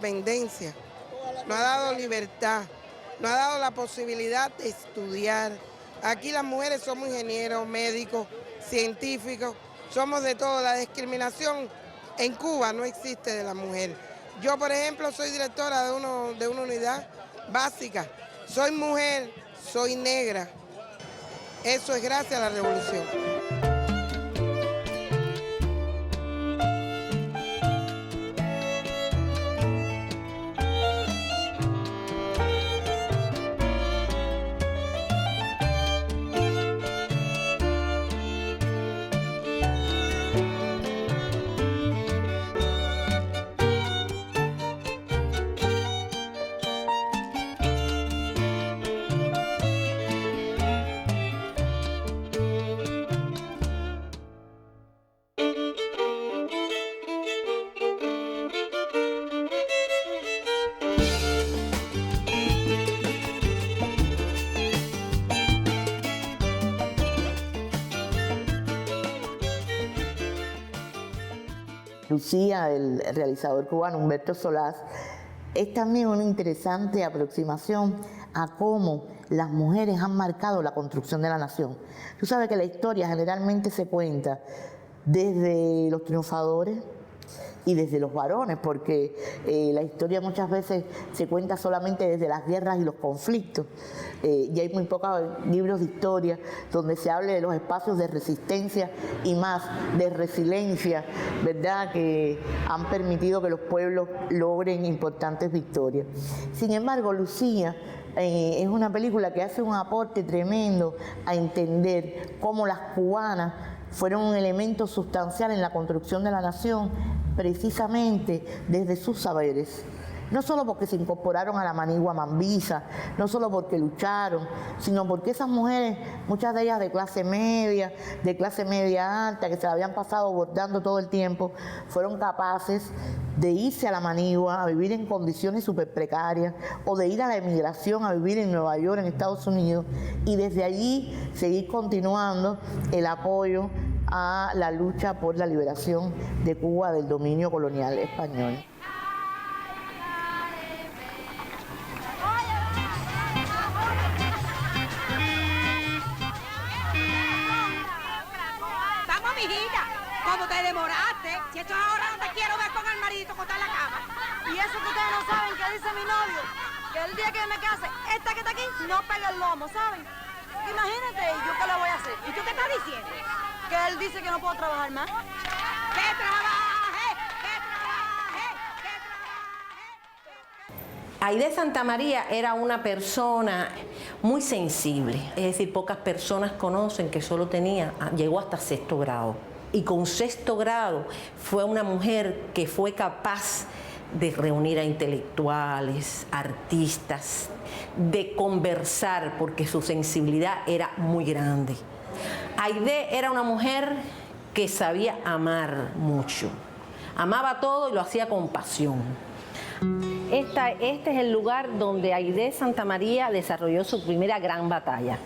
independencia, nos ha dado libertad, nos ha dado la posibilidad de estudiar. Aquí las mujeres somos ingenieros, médicos, científicos, somos de todo. La discriminación en Cuba no existe de la mujer. Yo, por ejemplo, soy directora de una unidad básica. Soy mujer, soy negra. Eso es gracias a la revolución. Lucía, el realizador cubano Humberto Solás, es también una interesante aproximación a cómo las mujeres han marcado la construcción de la nación. Tú sabes que la historia generalmente se cuenta desde los triunfadores y desde los varones, porque la historia muchas veces se cuenta solamente desde las guerras y los conflictos. Y hay muy pocos libros de historia donde se hable de los espacios de resistencia y más de resiliencia, ¿verdad?, que han permitido que los pueblos logren importantes victorias. Sin embargo, Lucía es una película que hace un aporte tremendo a entender cómo las cubanas fueron un elemento sustancial en la construcción de la nación, precisamente desde sus saberes. No solo porque se incorporaron a la manigua mambisa, no solo porque lucharon, sino porque esas mujeres, muchas de ellas de clase media alta, que se la habían pasado bordando todo el tiempo, fueron capaces de irse a la manigua, a vivir en condiciones súper precarias, o de ir a la emigración, a vivir en Nueva York, en Estados Unidos, y desde allí seguir continuando el apoyo a la lucha por la liberación de Cuba del dominio colonial español. ¿Cómo te demoraste? Si esto ahora no te quiero ver con el maridito acostado en la cama. Y eso que ustedes no saben que dice mi novio, que el día que me case, esta que está aquí no pega el lomo, ¿saben? Imagínate, ¿yo qué le voy a hacer? ¿Y tú qué estás diciendo? Que él dice que no puedo trabajar más. ¡Que trabaje! ¡Que trabaje! ¡Que trabaje! Aide Santamaría era una persona muy sensible, es decir, pocas personas conocen que solo llegó hasta 6º grado. Y con 6º grado fue una mujer que fue capaz de reunir a intelectuales, artistas, de conversar, porque su sensibilidad era muy grande. Aide era una mujer que sabía amar mucho, amaba todo y lo hacía con pasión. Este es el lugar donde Aide Santamaría desarrolló su primera gran batalla.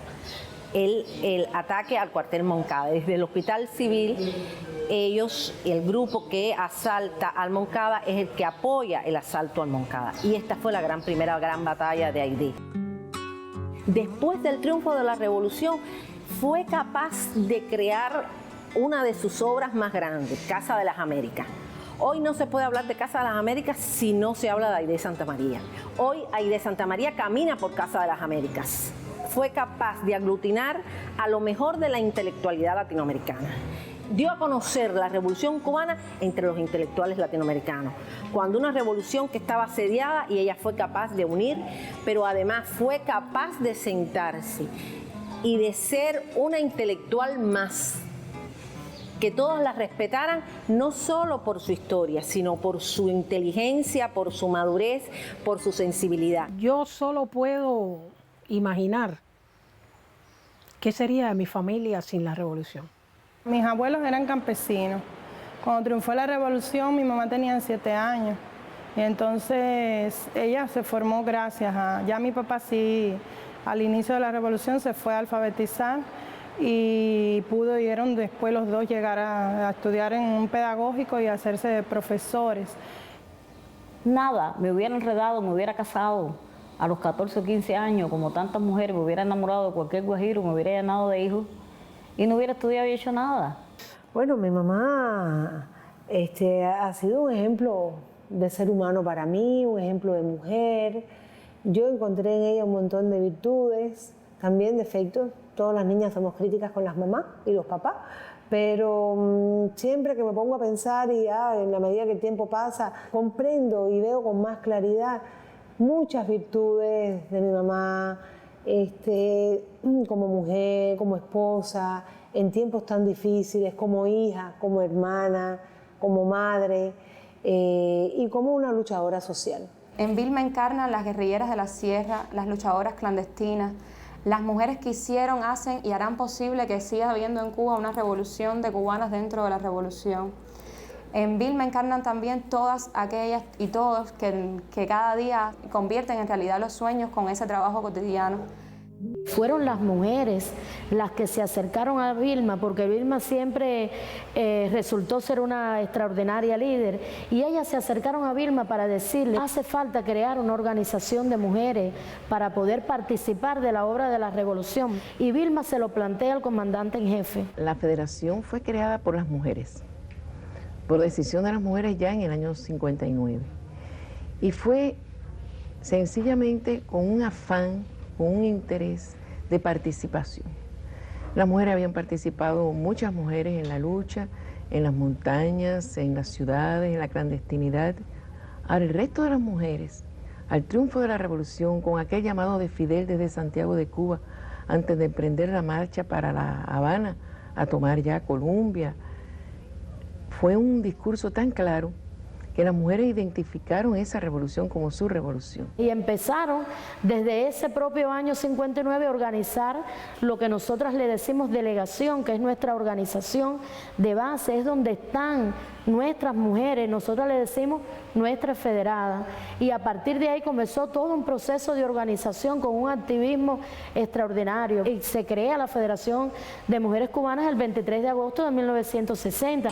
El ataque al cuartel Moncada. Desde el Hospital Civil, el grupo que asalta al Moncada es el que apoya el asalto al Moncada. Y esta fue la primera gran batalla de Aide. Después del triunfo de la revolución, fue capaz de crear una de sus obras más grandes, Casa de las Américas. Hoy no se puede hablar de Casa de las Américas si no se habla de Aide Santamaría. Hoy Aide Santamaría camina por Casa de las Américas. Fue capaz de aglutinar a lo mejor de la intelectualidad latinoamericana. Dio a conocer la revolución cubana entre los intelectuales latinoamericanos, cuando una revolución que estaba asediada y ella fue capaz de unir, pero además fue capaz de sentarse y de ser una intelectual más, que todos la respetaran no solo por su historia, sino por su inteligencia, por su madurez, por su sensibilidad. Yo solo puedo imaginar qué sería de mi familia sin la revolución. Mis abuelos eran campesinos. Cuando triunfó la revolución, mi mamá tenía 7 años. Y entonces ella se formó gracias a... Ya mi papá sí, al inicio de la revolución, se fue a alfabetizar y pudieron después los dos llegar a estudiar en un pedagógico y hacerse profesores. nada, me hubiera enredado, me hubiera casado a los 14 o 15 años, como tantas mujeres, me hubiera enamorado de cualquier guajiro, me hubiera llenado de hijos y no hubiera estudiado y hecho nada. Bueno, mi mamá ha sido un ejemplo de ser humano para mí, un ejemplo de mujer. Yo encontré en ella un montón de virtudes, también defectos. Todas las niñas somos críticas con las mamás y los papás, pero siempre que me pongo a pensar y en la medida que el tiempo pasa, comprendo y veo con más claridad muchas virtudes de mi mamá, como mujer, como esposa, en tiempos tan difíciles, como hija, como hermana, como madre y como una luchadora social. En Vilma encarnan las guerrilleras de la sierra, las luchadoras clandestinas, las mujeres que hicieron, hacen y harán posible que siga habiendo en Cuba una revolución de cubanas dentro de la revolución. En Vilma encarnan también todas aquellas y todos que cada día convierten en realidad los sueños con ese trabajo cotidiano. Fueron las mujeres las que se acercaron a Vilma, porque Vilma siempre resultó ser una extraordinaria líder, y ellas se acercaron a Vilma para decirle: hace falta crear una organización de mujeres para poder participar de la obra de la revolución. Y Vilma se lo plantea al comandante en jefe. La federación fue creada por las mujeres, por decisión de las mujeres ya en el año 59. Y fue sencillamente con un afán, con un interés de participación. Las mujeres habían participado, muchas mujeres, en la lucha, en las montañas, en las ciudades, en la clandestinidad. Ahora el resto de las mujeres, al triunfo de la revolución, con aquel llamado de Fidel desde Santiago de Cuba, antes de emprender la marcha para La Habana, a tomar ya Colombia, fue un discurso tan claro que las mujeres identificaron esa revolución como su revolución. Y empezaron desde ese propio año 59 a organizar lo que nosotras le decimos delegación, que es nuestra organización de base, es donde están nuestras mujeres, nosotras le decimos nuestras federadas. Y a partir de ahí comenzó todo un proceso de organización con un activismo extraordinario. Y se crea la Federación de Mujeres Cubanas el 23 de agosto de 1960.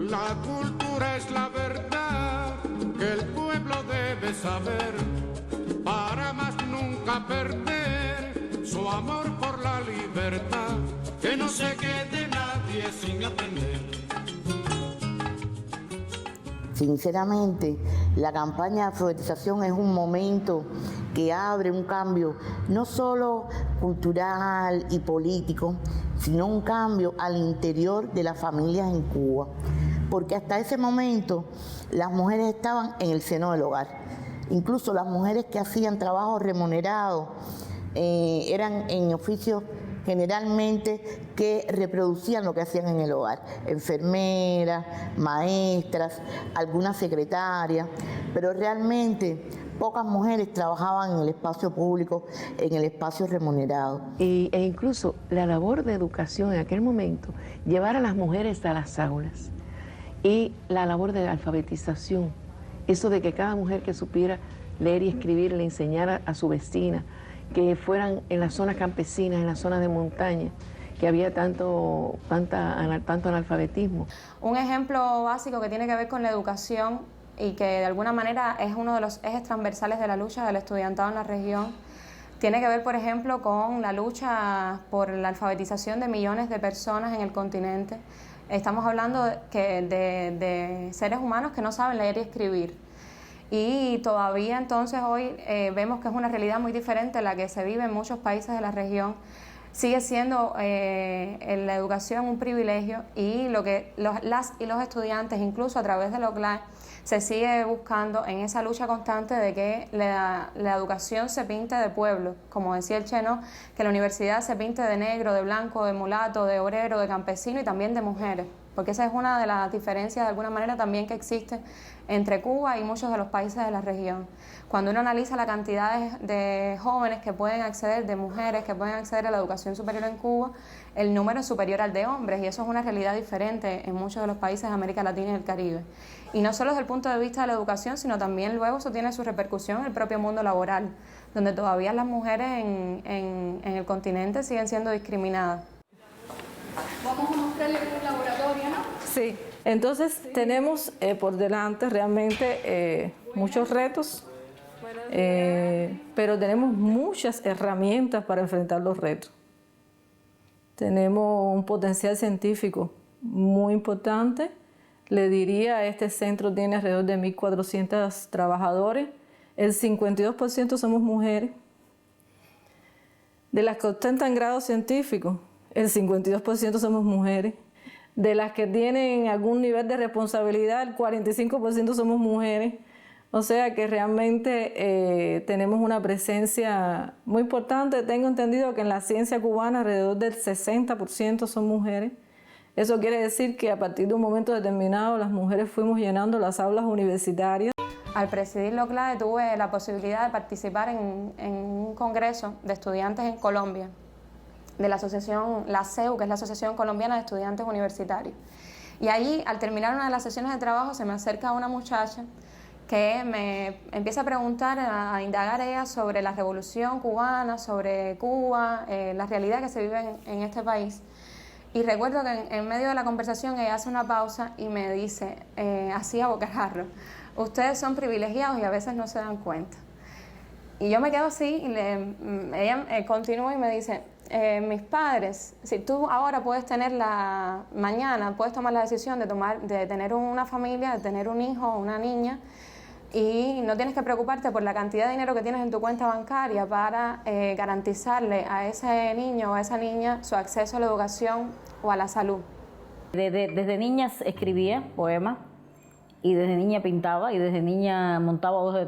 La cultura es la verdad que el pueblo debe saber, para más nunca perder su amor por la libertad, que no se quede nadie sin aprender. Sinceramente, la campaña de alfabetización es un momento que abre un cambio no solo cultural y político, sino un cambio al interior de las familias en Cuba. Porque hasta ese momento las mujeres estaban en el seno del hogar. Incluso las mujeres que hacían trabajo remunerado eran en oficios generalmente que reproducían lo que hacían en el hogar. Enfermeras, maestras, algunas secretarias, pero realmente pocas mujeres trabajaban en el espacio público, en el espacio remunerado. E incluso la labor de educación en aquel momento, llevar a las mujeres a las aulas. Y la labor de alfabetización, eso de que cada mujer que supiera leer y escribir le enseñara a su vecina, que fueran en las zonas campesinas, en las zonas de montaña, que había tanto analfabetismo. Un ejemplo básico que tiene que ver con la educación y que de alguna manera es uno de los ejes transversales de la lucha del estudiantado en la región, tiene que ver, por ejemplo, con la lucha por la alfabetización de millones de personas en el continente. Estamos hablando de seres humanos que no saben leer y escribir. Y todavía entonces hoy vemos que es una realidad muy diferente a la que se vive en muchos países de la región. Sigue siendo la educación un privilegio y las y los estudiantes, incluso a través de la OCLAE, se sigue buscando en esa lucha constante de que la educación se pinte de pueblo, como decía el Cheno, que la universidad se pinte de negro, de blanco, de mulato, de obrero, de campesino y también de mujeres. porque esa es una de las diferencias de alguna manera también que existe entre Cuba y muchos de los países de la región. Cuando uno analiza la cantidad de jóvenes que pueden acceder, de mujeres que pueden acceder a la educación superior en Cuba, el número es superior al de hombres, y eso es una realidad diferente en muchos de los países de América Latina y el Caribe. Y no solo desde el punto de vista de la educación, sino también luego eso tiene su repercusión en el propio mundo laboral, donde todavía las mujeres en el continente siguen siendo discriminadas. Vamos a mostrarles un laboratorio, ¿no? Sí, entonces tenemos por delante realmente muchos retos, pero tenemos muchas herramientas para enfrentar los retos. Tenemos un potencial científico muy importante. Le diría, este centro tiene alrededor de 1.400 trabajadores. El 52% somos mujeres. De las que ostentan grados científicos, el 52% somos mujeres. De las que tienen algún nivel de responsabilidad, el 45% somos mujeres. O sea que realmente tenemos una presencia muy importante. Tengo entendido que en la ciencia cubana alrededor del 60% son mujeres. Eso quiere decir que a partir de un momento determinado las mujeres fuimos llenando las aulas universitarias. Al presidir la OCLAE tuve la posibilidad de participar en un congreso de estudiantes en Colombia, de la asociación, la ASEU, que es la Asociación Colombiana de Estudiantes Universitarios. Y allí, al terminar una de las sesiones de trabajo, se me acerca una muchacha que me empieza a preguntar, a indagar ella sobre la revolución cubana, sobre Cuba, la realidad que se vive en este país. Y recuerdo que en medio de la conversación ella hace una pausa y me dice, así a bocajarro, ustedes son privilegiados y a veces no se dan cuenta. Y yo me quedo así y ella continúa y me dice, mis padres, si tú ahora puedes tener mañana puedes tomar la decisión de tener una familia, de tener un hijo o una niña, y no tienes que preocuparte por la cantidad de dinero que tienes en tu cuenta bancaria para garantizarle a ese niño o a esa niña su acceso a la educación o a la salud. Desde niña escribía poemas, y desde niña pintaba, y desde niña montaba obras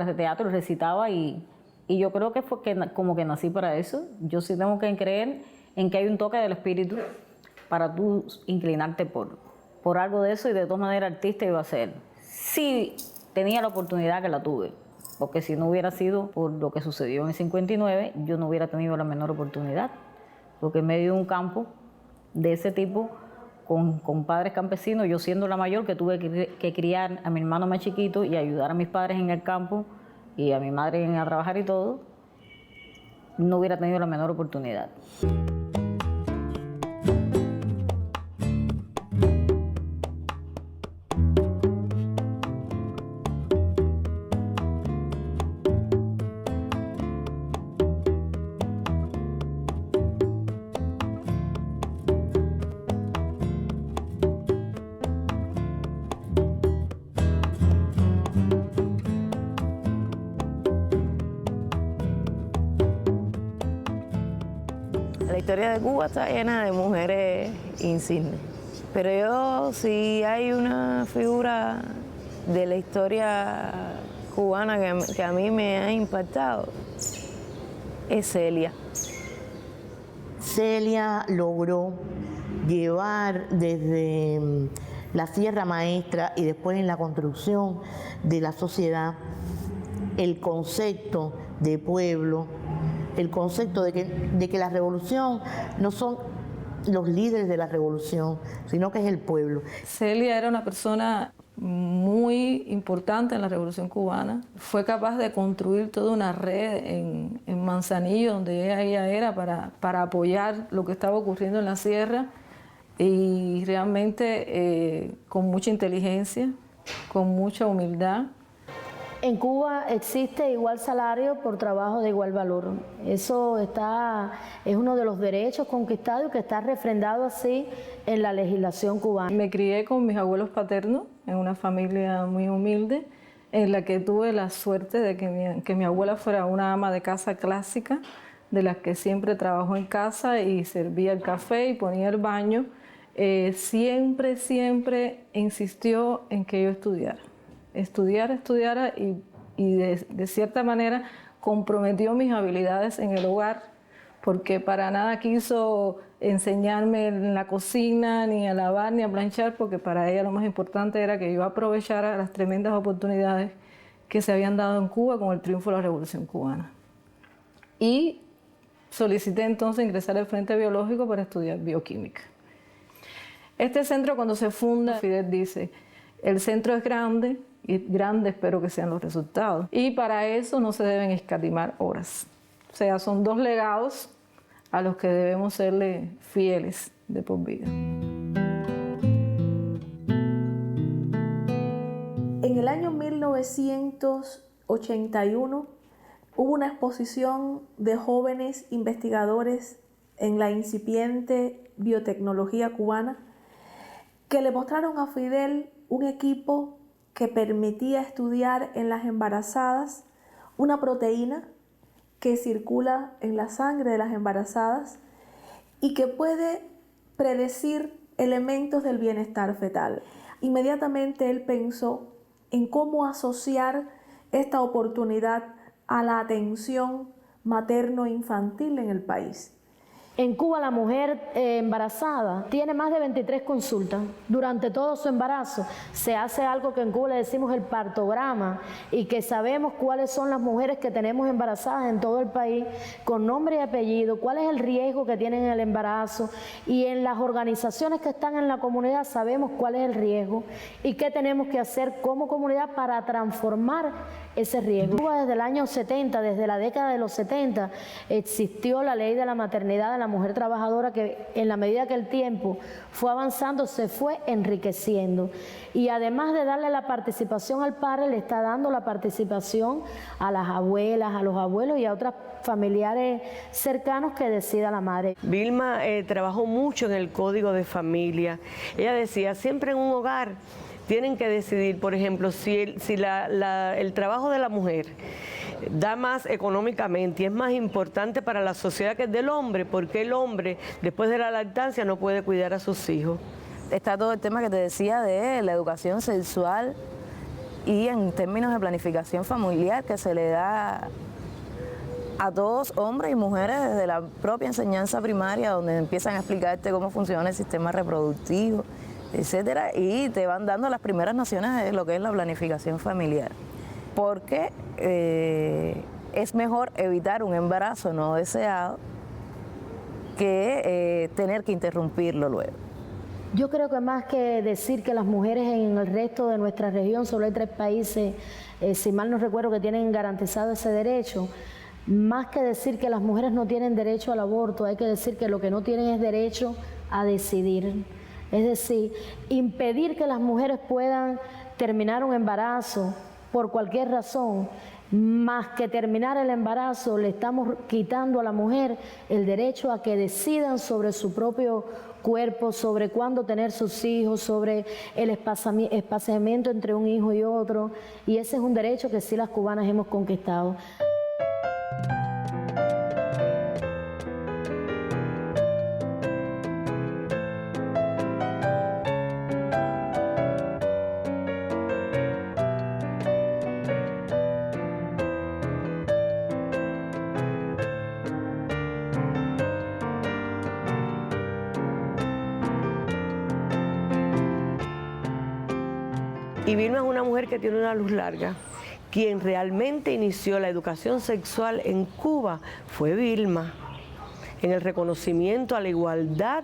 de teatro, recitaba, y yo creo que fue como que nací para eso. Yo sí tengo que creer en que hay un toque del espíritu para tú inclinarte por algo de eso, y de todas maneras artista iba a ser. Sí, tenía la oportunidad, que la tuve, porque si no hubiera sido por lo que sucedió en el 59, yo no hubiera tenido la menor oportunidad, porque en medio de un campo de ese tipo, con padres campesinos, yo siendo la mayor, que tuve que criar a mi hermano más chiquito y ayudar a mis padres en el campo y a mi madre a trabajar y todo, no hubiera tenido la menor oportunidad. La historia de Cuba está llena de mujeres insignes, pero si hay una figura de la historia cubana que a mí me ha impactado, es Celia. Celia logró llevar desde la Sierra Maestra y después en la construcción de la sociedad el concepto de pueblo, el concepto de que la revolución no son los líderes de la revolución, sino que es el pueblo. Celia era una persona muy importante en la Revolución Cubana. Fue capaz de construir toda una red en Manzanillo, donde ella era, para apoyar lo que estaba ocurriendo en la sierra, y realmente con mucha inteligencia, con mucha humildad. En Cuba existe igual salario por trabajo de igual valor. Eso es uno de los derechos conquistados y que está refrendado así en la legislación cubana. Me crié con mis abuelos paternos en una familia muy humilde, en la que tuve la suerte de que mi abuela fuera una ama de casa clásica, de las que siempre trabajó en casa y servía el café y ponía el baño. Siempre insistió en que yo estudiara y de cierta manera comprometió mis habilidades en el hogar, porque para nada quiso enseñarme en la cocina, ni a lavar, ni a planchar, porque para ella lo más importante era que yo aprovechara las tremendas oportunidades que se habían dado en Cuba con el triunfo de la Revolución Cubana. Y solicité entonces ingresar al Frente Biológico para estudiar bioquímica. Este centro, cuando se funda, Fidel dice, el centro es grande, y grande espero que sean los resultados. Y para eso no se deben escatimar horas. O sea, son 2 legados a los que debemos serle fieles de por vida. En el año 1981 hubo una exposición de jóvenes investigadores en la incipiente biotecnología cubana que le mostraron a Fidel un equipo que permitía estudiar en las embarazadas una proteína que circula en la sangre de las embarazadas y que puede predecir elementos del bienestar fetal. Inmediatamente él pensó en cómo asociar esta oportunidad a la atención materno-infantil en el país. En Cuba la mujer embarazada tiene más de 23 consultas durante todo su embarazo. Se hace algo que en Cuba le decimos el partograma y que sabemos cuáles son las mujeres que tenemos embarazadas en todo el país con nombre y apellido, cuál es el riesgo que tienen en el embarazo, y en las organizaciones que están en la comunidad sabemos cuál es el riesgo y qué tenemos que hacer como comunidad para transformar ese riesgo. Cuba desde el año 70, desde la década de los 70, existió la ley de la maternidad de la mujer trabajadora que en la medida que el tiempo fue avanzando se fue enriqueciendo, y además de darle la participación al padre le está dando la participación a las abuelas, a los abuelos y a otros familiares cercanos que decida la madre. Vilma trabajó mucho en el Código de Familia. Ella decía, siempre en un hogar tienen que decidir, por ejemplo, si el trabajo de la mujer da más económicamente y es más importante para la sociedad que el del hombre, porque el hombre, después de la lactancia, no puede cuidar a sus hijos. Está todo el tema que te decía de la educación sexual y en términos de planificación familiar que se le da a todos, hombres y mujeres, desde la propia enseñanza primaria, donde empiezan a explicarte cómo funciona el sistema reproductivo, etcétera, y te van dando las primeras nociones de lo que es la planificación familiar. Porque es mejor evitar un embarazo no deseado que tener que interrumpirlo luego. Yo creo que más que decir que las mujeres en el resto de nuestra región, solo hay 3 países, si mal no recuerdo, que tienen garantizado ese derecho, más que decir que las mujeres no tienen derecho al aborto, hay que decir que lo que no tienen es derecho a decidir. Es decir, impedir que las mujeres puedan terminar un embarazo por cualquier razón, más que terminar el embarazo, le estamos quitando a la mujer el derecho a que decidan sobre su propio cuerpo, sobre cuándo tener sus hijos, sobre el espaciamiento entre un hijo y otro, y ese es un derecho que sí las cubanas hemos conquistado. Y Vilma es una mujer que tiene una luz larga. Quien realmente inició la educación sexual en Cuba fue Vilma, en el reconocimiento a la igualdad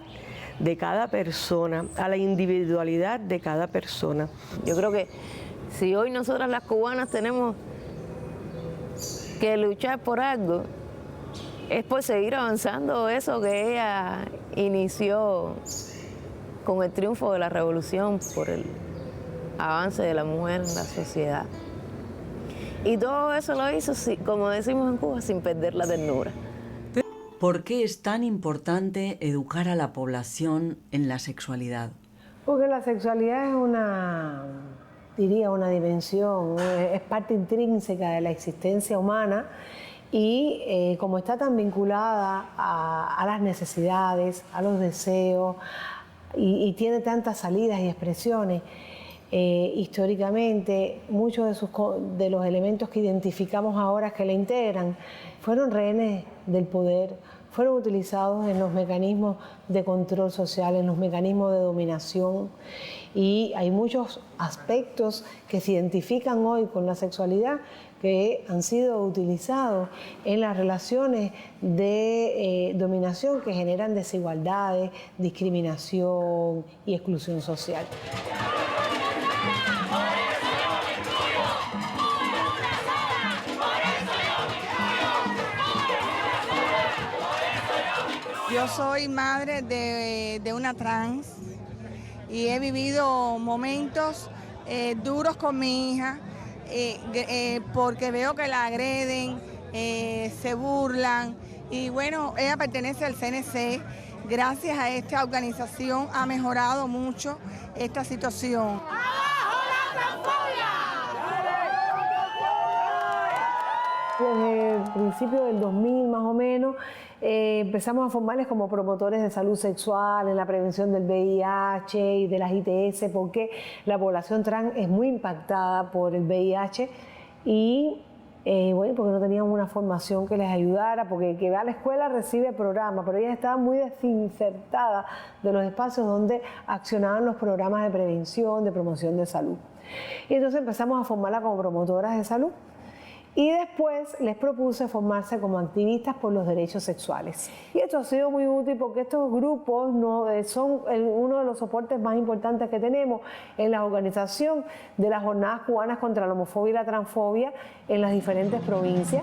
de cada persona, a la individualidad de cada persona. Yo creo que si hoy nosotras las cubanas tenemos que luchar por algo, es por seguir avanzando eso que ella inició con el triunfo de la revolución, por el avance de la mujer en la sociedad. Y todo eso lo hizo, como decimos en Cuba, sin perder la ternura. ¿Por qué es tan importante educar a la población en la sexualidad? Porque la sexualidad es una dimensión, es parte intrínseca de la existencia humana y como está tan vinculada a las necesidades, a los deseos y tiene tantas salidas y expresiones, históricamente muchos de los elementos que identificamos ahora que la integran fueron rehenes del poder, fueron utilizados en los mecanismos de control social, en los mecanismos de dominación, y hay muchos aspectos que se identifican hoy con la sexualidad que han sido utilizados en las relaciones de dominación que generan desigualdades, discriminación y exclusión social. Yo soy madre de una trans y he vivido momentos duros con mi hija porque veo que la agreden, se burlan y bueno, ella pertenece al CNC. Gracias a esta organización ha mejorado mucho esta situación. Desde el principio del 2000 más o menos empezamos a formarles como promotores de salud sexual, en la prevención del VIH y de las ITS, porque la población trans es muy impactada por el VIH y bueno, porque no tenían una formación que les ayudara, porque el que va a la escuela recibe programas, pero ellas estaban muy desinsertadas de los espacios donde accionaban los programas de prevención, de promoción de salud. Y entonces empezamos a formarla como promotoras de salud. Y después les propuse formarse como activistas por los derechos sexuales. Y esto ha sido muy útil porque estos grupos son uno de los soportes más importantes que tenemos en la organización de las jornadas cubanas contra la homofobia y la transfobia en las diferentes provincias.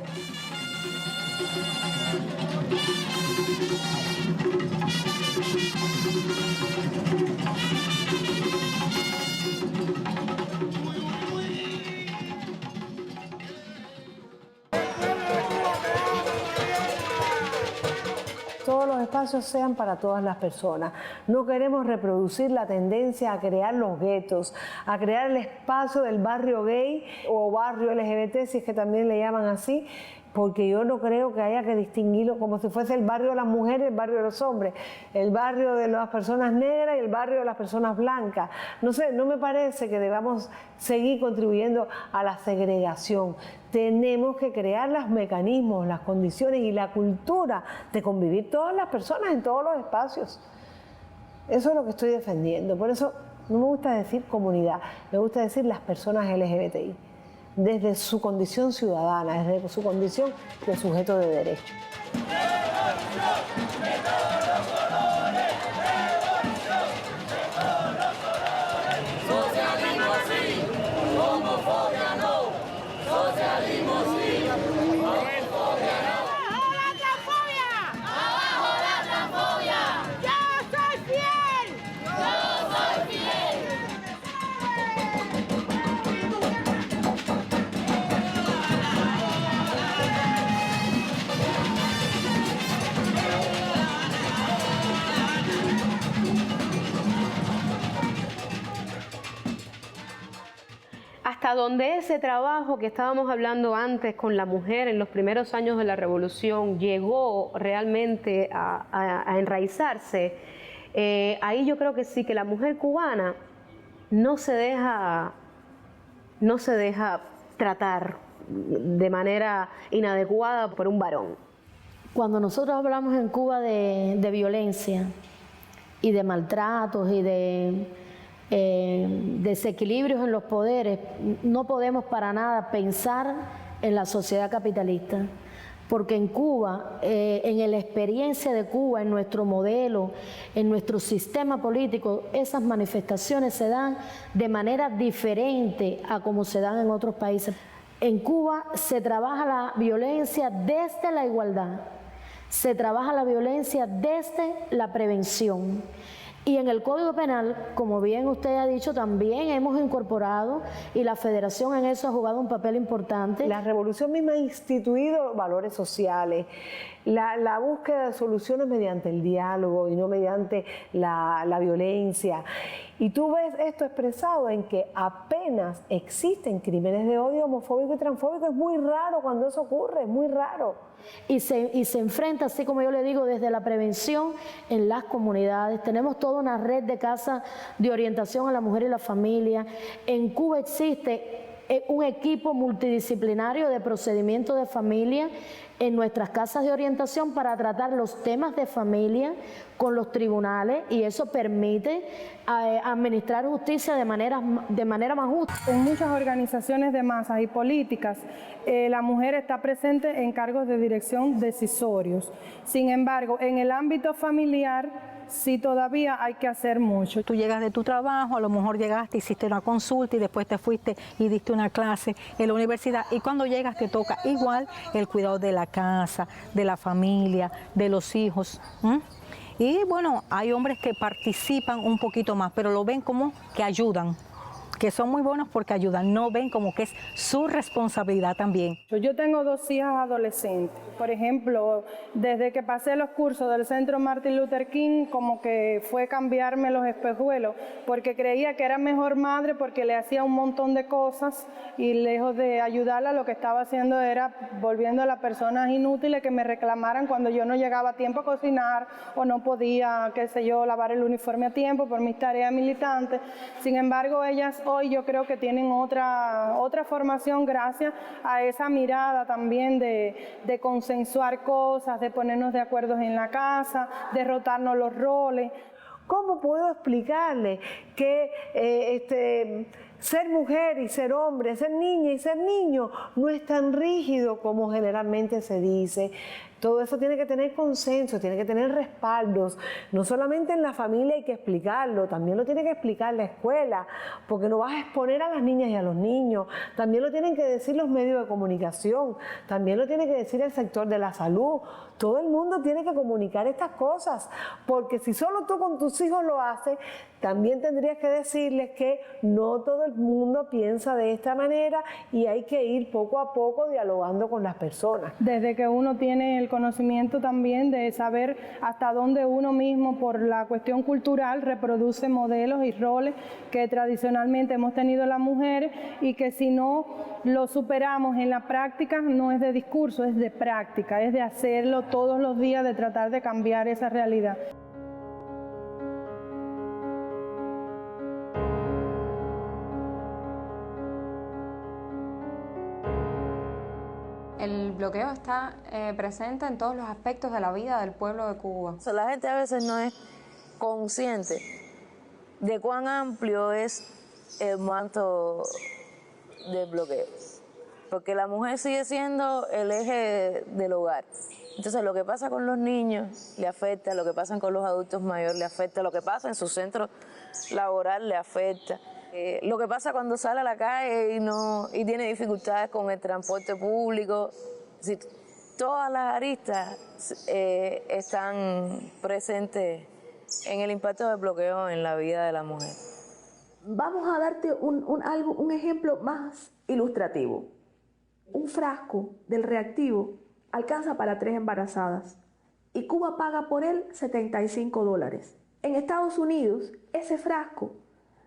Todos los espacios sean para todas las personas. No queremos reproducir la tendencia a crear los guetos, a crear el espacio del barrio gay o barrio LGBT, si es que también le llaman así, porque yo no creo que haya que distinguirlo como si fuese el barrio de las mujeres y el barrio de los hombres, el barrio de las personas negras y el barrio de las personas blancas. No sé, no me parece que debamos seguir contribuyendo a la segregación. Tenemos que crear los mecanismos, las condiciones y la cultura de convivir todas las personas en todos los espacios. Eso es lo que estoy defendiendo. Por eso no me gusta decir comunidad, me gusta decir las personas LGBTI, desde su condición ciudadana, desde su condición de sujeto de derecho. Socialismo sí, homofobia no. Socialismo sí, homofobia no. ¡Abajo la transfobia! ¡Abajo la transfobia! ¡Yo soy fiel! ¡Yo soy fiel! Hasta donde ese trabajo que estábamos hablando antes con la mujer en los primeros años de la Revolución llegó realmente a enraizarse, ahí yo creo que sí, que la mujer cubana no se deja tratar de manera inadecuada por un varón. Cuando nosotros hablamos en Cuba de violencia y de maltratos y de desequilibrios en los poderes, no podemos para nada pensar en la sociedad capitalista, porque en Cuba, en la experiencia de Cuba, en nuestro modelo, en nuestro sistema político, esas manifestaciones se dan de manera diferente a como se dan en otros países. En Cuba se trabaja la violencia desde la igualdad, se trabaja la violencia desde la prevención. Y en el Código Penal, como bien usted ha dicho, también hemos incorporado, y la Federación en eso ha jugado un papel importante. La revolución misma ha instituido valores sociales, la búsqueda de soluciones mediante el diálogo y no mediante la violencia. Y tú ves esto expresado en que apenas existen crímenes de odio homofóbico y transfóbico. Es muy raro cuando eso ocurre, es muy raro. Y se enfrenta, así como yo le digo, desde la prevención en las comunidades. Tenemos toda una red de casas de orientación a la mujer y la familia. En Cuba existe un equipo multidisciplinario de procedimiento de familia en nuestras casas de orientación para tratar los temas de familia con los tribunales, y eso permite administrar justicia de manera más justa. En muchas organizaciones de masas y políticas, la mujer está presente en cargos de dirección decisorios. Sin embargo, en el ámbito familiar, sí todavía hay que hacer mucho. Tú llegas de tu trabajo, a lo mejor llegaste, hiciste una consulta y después te fuiste y diste una clase en la universidad, y cuando llegas te toca igual el cuidado de la casa, de la familia, de los hijos. Y bueno, hay hombres que participan un poquito más, pero lo ven como que ayudan, que son muy buenos porque ayudan, no ven como que es su responsabilidad también. Yo tengo 2 hijas adolescentes. Por ejemplo, desde que pasé los cursos del Centro Martin Luther King, como que fue cambiarme los espejuelos, porque creía que era mejor madre porque le hacía un montón de cosas y lejos de ayudarla, lo que estaba haciendo era volviendo a las personas inútiles que me reclamaran cuando yo no llegaba a tiempo a cocinar o no podía, qué sé yo, lavar el uniforme a tiempo por mis tareas militantes. Sin embargo, ellas hoy yo creo que tienen otra formación gracias a esa mirada también de consensuar cosas, de ponernos de acuerdo en la casa, de rotarnos los roles. ¿Cómo puedo explicarle que ser mujer y ser hombre, ser niña y ser niño no es tan rígido como generalmente se dice? Todo eso tiene que tener consenso, tiene que tener respaldos. No solamente en la familia hay que explicarlo, también lo tiene que explicar la escuela, porque no vas a exponer a las niñas y a los niños. También lo tienen que decir los medios de comunicación, también lo tiene que decir el sector de la salud. Todo el mundo tiene que comunicar estas cosas, porque si solo tú con tus hijos lo haces, también tendrías que decirles que no todo el mundo piensa de esta manera y hay que ir poco a poco dialogando con las personas. Desde que uno tiene el conocimiento también de saber hasta dónde uno mismo, por la cuestión cultural, reproduce modelos y roles que tradicionalmente hemos tenido las mujeres, y que si no lo superamos en la práctica, no es de discurso, es de práctica, es de hacerlo todos los días, de tratar de cambiar esa realidad. El bloqueo está presente en todos los aspectos de la vida del pueblo de Cuba. La gente a veces no es consciente de cuán amplio es el manto del bloqueo, porque la mujer sigue siendo el eje del hogar. Entonces lo que pasa con los niños le afecta, lo que pasa con los adultos mayores le afecta, lo que pasa en su centro laboral le afecta. Lo que pasa cuando sale a la calle y tiene dificultades con el transporte público. Todas las aristas están presentes en el impacto del bloqueo en la vida de la mujer. Vamos a darte un ejemplo más ilustrativo. Un frasco del reactivo alcanza para 3 embarazadas y Cuba paga por él $75. En Estados Unidos, ese frasco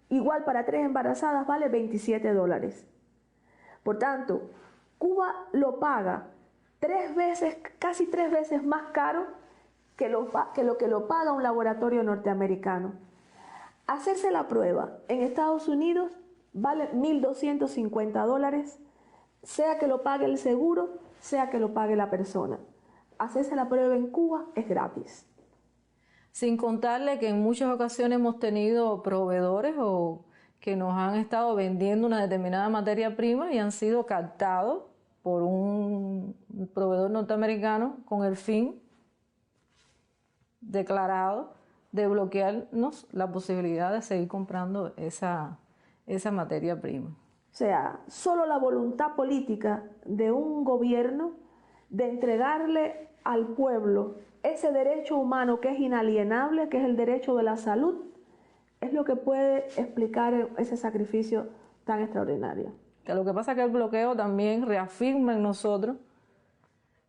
igual para 3 embarazadas vale $27. Por tanto, Cuba lo paga 3 veces, casi 3 veces más caro que lo que lo paga un laboratorio norteamericano. Hacerse la prueba en Estados Unidos vale $1.250, sea que lo pague el seguro, sea que lo pague la persona. Hacerse la prueba en Cuba es gratis. Sin contarle que en muchas ocasiones hemos tenido proveedores o que nos han estado vendiendo una determinada materia prima y han sido captados por un proveedor norteamericano con el fin declarado de bloquearnos la posibilidad de seguir comprando esa materia prima. O sea, solo la voluntad política de un gobierno de entregarle al pueblo ese derecho humano que es inalienable, que es el derecho de la salud, es lo que puede explicar ese sacrificio tan extraordinario. Que lo que pasa es que el bloqueo también reafirma en nosotros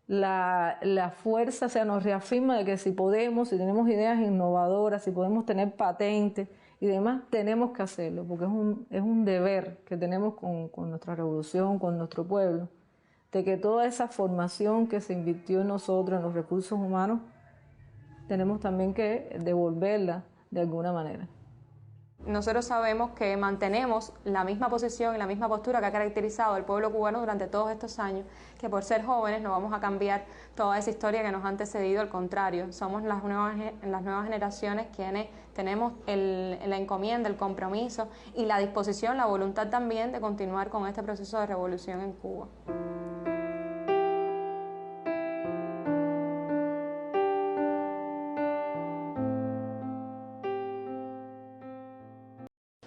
la fuerza, o sea, nos reafirma de que si podemos, si tenemos ideas innovadoras, si podemos tener patentes y demás, tenemos que hacerlo, porque es un deber que tenemos con nuestra revolución, con nuestro pueblo, de que toda esa formación que se invirtió en nosotros, en los recursos humanos, tenemos también que devolverla de alguna manera. Nosotros sabemos que mantenemos la misma posición y la misma postura que ha caracterizado al pueblo cubano durante todos estos años, que por ser jóvenes no vamos a cambiar toda esa historia que nos ha antecedido, al contrario, somos las nuevas generaciones quienes tenemos la encomienda, el compromiso y la disposición, la voluntad también de continuar con este proceso de revolución en Cuba.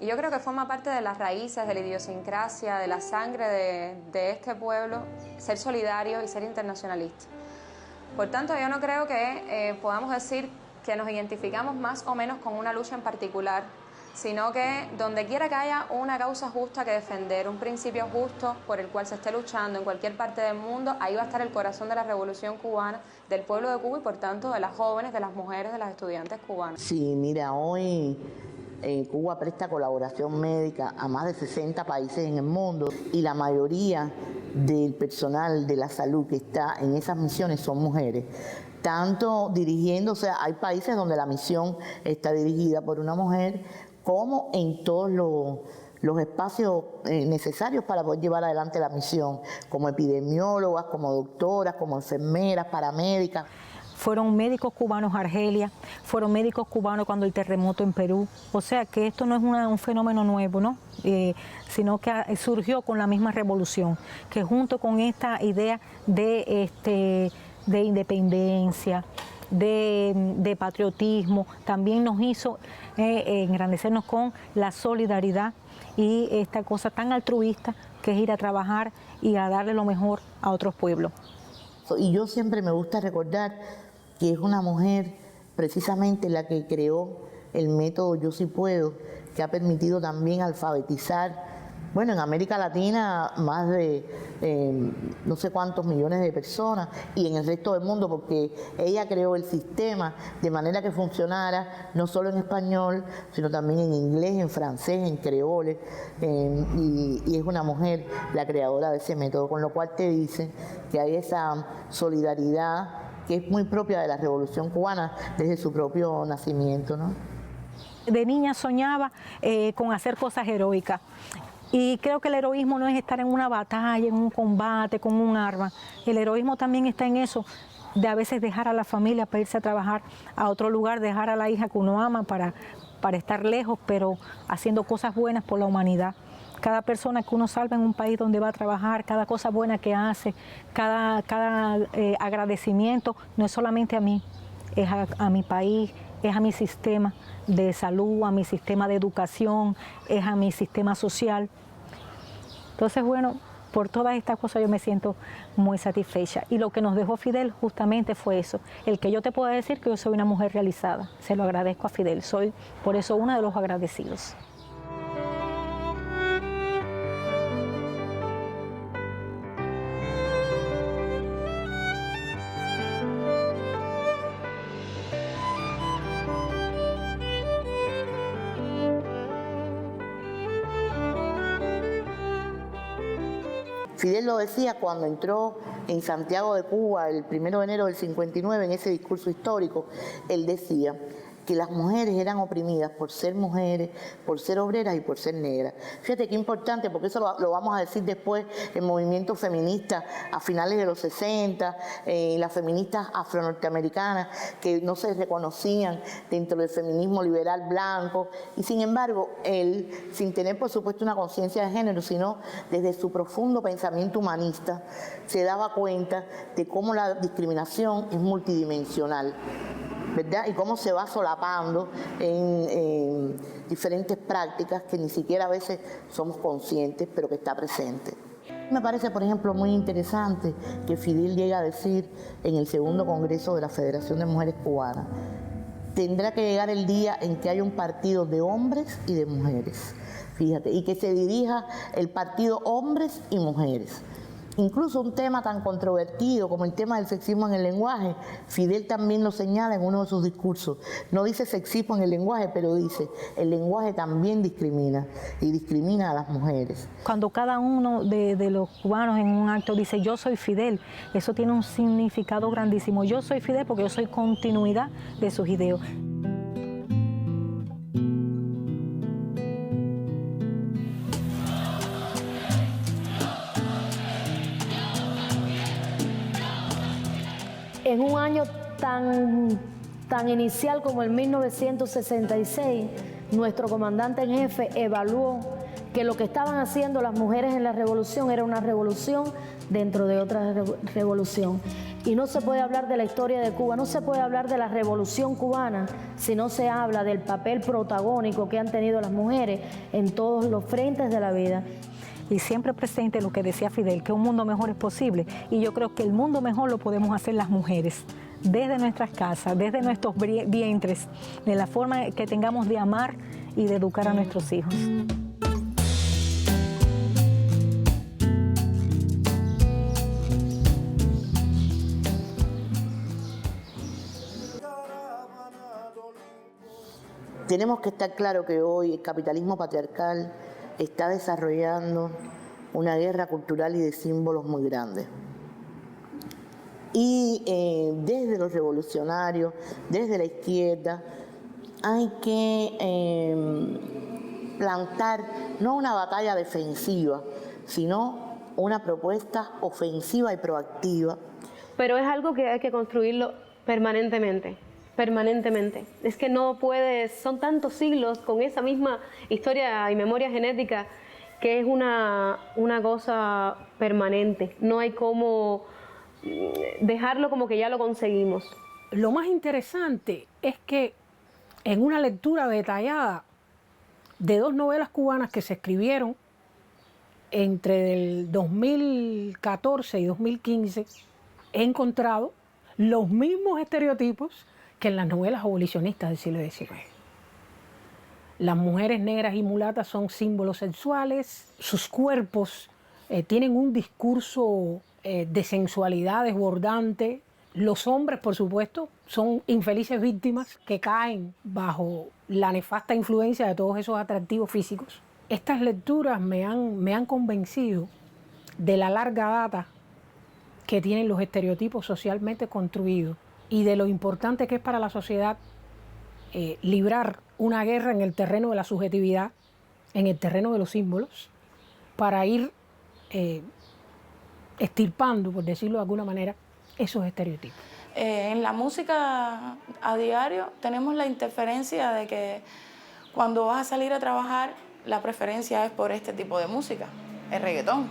Y yo creo que forma parte de las raíces, de la idiosincrasia, de la sangre de este pueblo, ser solidario y ser internacionalista. Por tanto, yo no creo que podamos decir que nos identificamos más o menos con una lucha en particular, sino que donde quiera que haya una causa justa que defender, un principio justo por el cual se esté luchando en cualquier parte del mundo, ahí va a estar el corazón de la revolución cubana, del pueblo de Cuba y por tanto de las jóvenes, de las mujeres, de las estudiantes cubanas. Sí, mira, hoy Cuba presta colaboración médica a más de 60 países en el mundo y la mayoría del personal de la salud que está en esas misiones son mujeres. Tanto dirigiéndose, hay países donde la misión está dirigida por una mujer, como en todos los espacios necesarios para poder llevar adelante la misión, como epidemiólogas, como doctoras, como enfermeras, paramédicas. Fueron médicos cubanos Argelia, fueron médicos cubanos cuando el terremoto en Perú. O sea que esto no es un fenómeno nuevo, ¿no? Sino que surgió con la misma revolución, que junto con esta idea de independencia, de patriotismo, también nos hizo engrandecernos con la solidaridad y esta cosa tan altruista que es ir a trabajar y a darle lo mejor a otros pueblos. Y yo siempre me gusta recordar que es una mujer precisamente la que creó el método Yo Sí Puedo, que ha permitido también alfabetizar, bueno, en América Latina más de no sé cuántos millones de personas y en el resto del mundo, porque ella creó el sistema de manera que funcionara no solo en español, sino también en inglés, en francés, en creole, y es una mujer la creadora de ese método, con lo cual te dice que hay esa solidaridad que es muy propia de la Revolución Cubana desde su propio nacimiento, ¿no? De niña soñaba con hacer cosas heroicas. Y creo que el heroísmo no es estar en una batalla, en un combate, con un arma. El heroísmo también está en eso, de a veces dejar a la familia para irse a trabajar a otro lugar, dejar a la hija que uno ama para estar lejos, pero haciendo cosas buenas por la humanidad. Cada persona que uno salva en un país donde va a trabajar, cada cosa buena que hace, cada agradecimiento, no es solamente a mí, es a mi país, es a mi sistema de salud, a mi sistema de educación, es a mi sistema social. Entonces, bueno, por todas estas cosas yo me siento muy satisfecha. Y lo que nos dejó Fidel justamente fue eso, el que yo te pueda decir que yo soy una mujer realizada. Se lo agradezco a Fidel, soy por eso uno de los agradecidos. Fidel lo decía cuando entró en Santiago de Cuba el 1 de enero del 59, en ese discurso histórico, él decía que las mujeres eran oprimidas por ser mujeres, por ser obreras y por ser negras. Fíjate qué importante, porque eso lo vamos a decir después en movimientos feministas a finales de los 60, las feministas afro-norteamericanas que no se reconocían dentro del feminismo liberal blanco, y sin embargo, él, sin tener por supuesto una conciencia de género, sino desde su profundo pensamiento humanista, se daba cuenta de cómo la discriminación es multidimensional, ¿verdad? Y cómo se va solapando en diferentes prácticas que ni siquiera a veces somos conscientes, pero que está presente. Me parece, por ejemplo, muy interesante que Fidel llega a decir en el segundo Congreso de la Federación de Mujeres Cubanas: tendrá que llegar el día en que haya un partido de hombres y de mujeres, fíjate, y que se dirija el partido hombres y mujeres. Incluso un tema tan controvertido como el tema del sexismo en el lenguaje, Fidel también lo señala en uno de sus discursos. No dice sexismo en el lenguaje, pero dice, el lenguaje también discrimina, y discrimina a las mujeres. Cuando cada uno de los cubanos en un acto dice yo soy Fidel, eso tiene un significado grandísimo. Yo soy Fidel porque yo soy continuidad de sus ideos. En un año tan inicial como el 1966, nuestro comandante en jefe evaluó que lo que estaban haciendo las mujeres en la revolución era una revolución dentro de otra revolución. Y no se puede hablar de la historia de Cuba, no se puede hablar de la revolución cubana si no se habla del papel protagónico que han tenido las mujeres en todos los frentes de la vida. Y siempre presente lo que decía Fidel, que un mundo mejor es posible. Y yo creo que el mundo mejor lo podemos hacer las mujeres, desde nuestras casas, desde nuestros vientres, de la forma que tengamos de amar y de educar a nuestros hijos. Tenemos que estar claro que hoy el capitalismo patriarcal está desarrollando una guerra cultural y de símbolos muy grande. Y desde los revolucionarios, desde la izquierda, hay que plantar no una batalla defensiva, sino una propuesta ofensiva y proactiva. Pero es algo que hay que construirlo permanentemente. Permanentemente. Es que no puedes, son tantos siglos con esa misma historia y memoria genética que es una cosa permanente. No hay cómo dejarlo como que ya lo conseguimos. Lo más interesante es que en una lectura detallada de dos novelas cubanas que se escribieron entre el 2014 y 2015, he encontrado los mismos estereotipos que en las novelas abolicionistas del siglo XIX. Las mujeres negras y mulatas son símbolos sexuales, sus cuerpos tienen un discurso de sensualidad desbordante. Los hombres, por supuesto, son infelices víctimas que caen bajo la nefasta influencia de todos esos atractivos físicos. Estas lecturas me han convencido de la larga data que tienen los estereotipos socialmente construidos y de lo importante que es para la sociedad librar una guerra en el terreno de la subjetividad, en el terreno de los símbolos, para ir extirpando, por decirlo de alguna manera, esos estereotipos. En la música a diario tenemos la interferencia de que cuando vas a salir a trabajar, la preferencia es por este tipo de música, el reggaetón.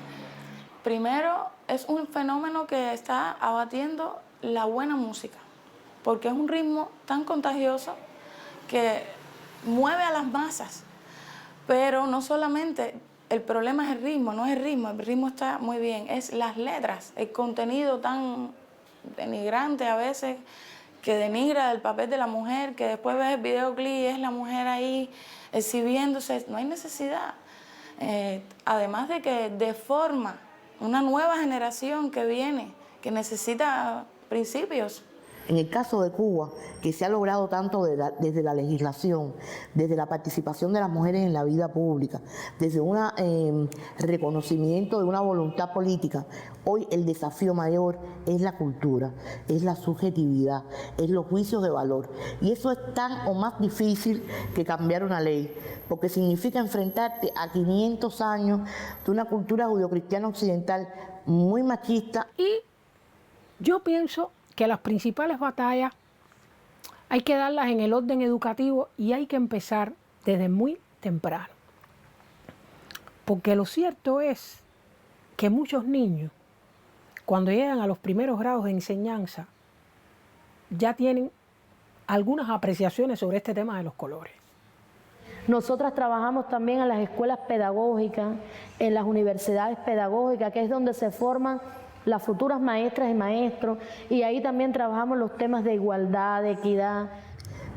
Primero, es un fenómeno que está abatiendo la buena música, porque es un ritmo tan contagioso que mueve a las masas. Pero no solamente el problema es el ritmo, no es el ritmo está muy bien, es las letras, el contenido tan denigrante a veces, que denigra el papel de la mujer, que después ves el videoclip y es la mujer ahí exhibiéndose, no hay necesidad. Además de que deforma una nueva generación que viene, que necesita principios. En el caso de Cuba, que se ha logrado tanto desde la legislación, desde la participación de las mujeres en la vida pública, desde un reconocimiento de una voluntad política, hoy el desafío mayor es la cultura, es la subjetividad, es los juicios de valor. Y eso es tan o más difícil que cambiar una ley, porque significa enfrentarte a 500 años de una cultura judeocristiana occidental muy machista. Y yo pienso que las principales batallas hay que darlas en el orden educativo y hay que empezar desde muy temprano. Porque lo cierto es que muchos niños, cuando llegan a los primeros grados de enseñanza, ya tienen algunas apreciaciones sobre este tema de los colores. Nosotras trabajamos también en las escuelas pedagógicas, en las universidades pedagógicas, que es donde se forman las futuras maestras y maestros, y ahí también trabajamos los temas de igualdad, de equidad.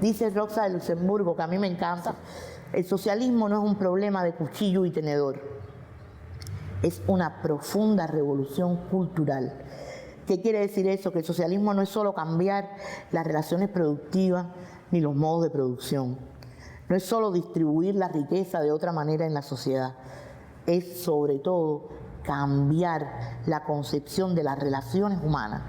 Dice Rosa de Luxemburgo, que a mí me encanta, el socialismo no es un problema de cuchillo y tenedor, es una profunda revolución cultural. ¿Qué quiere decir eso? Que el socialismo no es solo cambiar las relaciones productivas ni los modos de producción. No es solo distribuir la riqueza de otra manera en la sociedad. Es sobre todo cambiar la concepción de las relaciones humanas.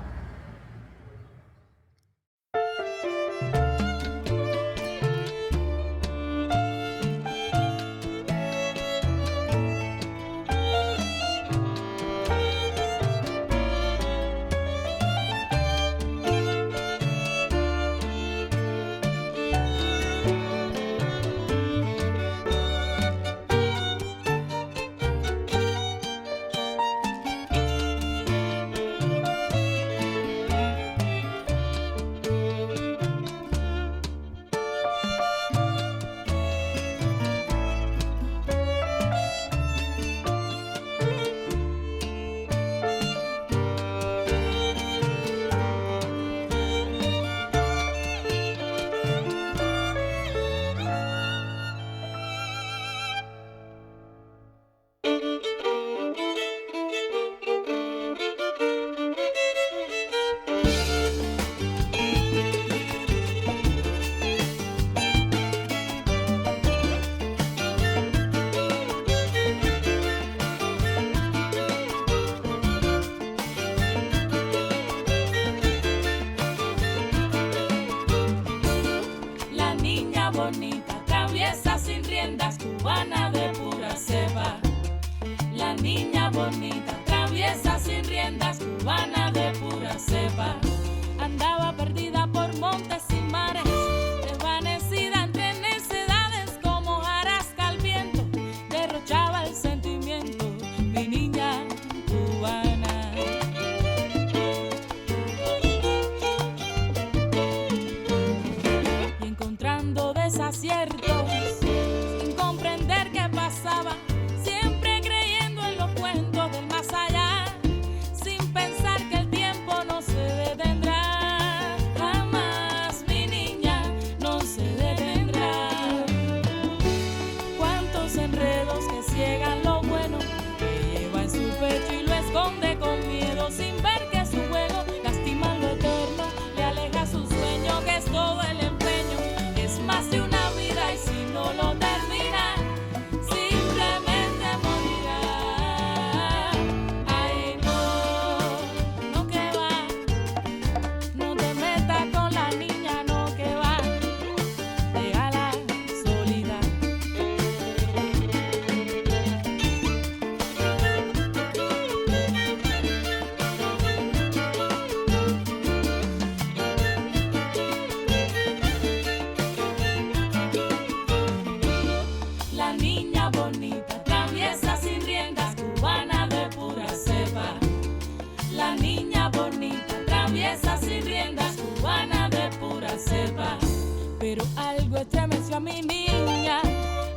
Pero algo estremeció a mi niña,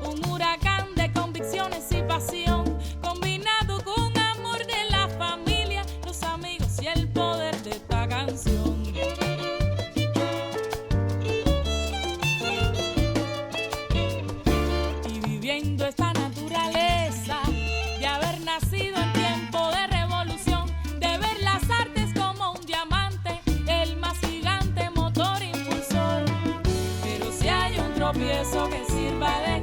un huracán de convicciones y pasión, combinado con amor de la familia, los amigos y el poder de esta canción. Y viviendo esta naturaleza de haber nacido en tiempo de revolución, de ver las artes como un diamante, el más gigante motor impulsor. Pero si hay un tropiezo que sirva de